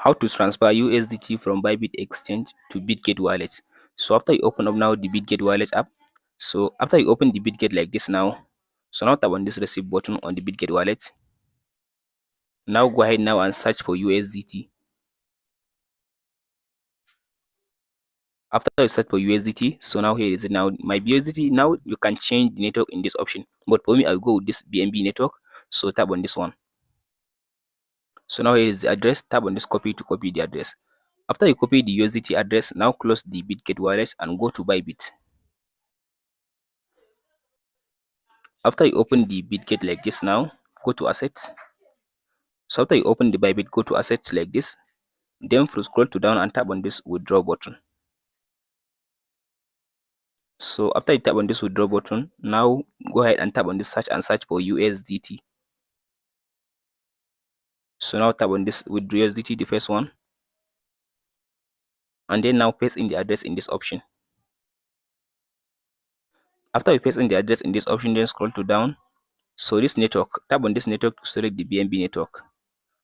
how to transfer USDT from BYBIT exchange to Bitget wallet. So after you open up now the Bitget wallet app, so after you open the Bitget like this now, so now tap on this receive button on the Bitget wallet. Now go ahead now and search for USDT. After you search for USDT, so now here is it now my USDT. Now you can change the network in this option, but for me I'll go with this BNB network. So tap on this one. So now here is the address. Tap on this copy to copy the address. After you copy the USDT address, now close the Bitget wallet and go to BYBIT. After you open the Bitget like this now, go to assets. So after you open the BYBIT, go to assets like this. Then scroll to down and tap on this withdraw button. So after you tap on this withdraw button, now go ahead and tap on this search and search for USDT. So now tap on this with USDT, the first one, and then now paste in the address in this option. After you paste in the address in this option, then scroll to down. So this network, tap on this network to select the BNB network,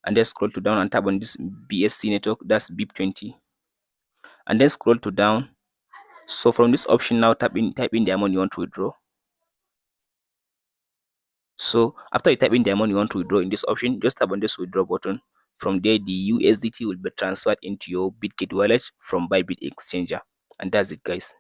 and then scroll to down and tap on this BSC network, that's BIP20, and then scroll to down. So from this option now type in the amount you want to withdraw. So after you type in the amount you want to withdraw in this option, just tap on this withdraw button. From there, the USDT will be transferred into your Bitget wallet from BYBIT exchanger, and that's it, guys.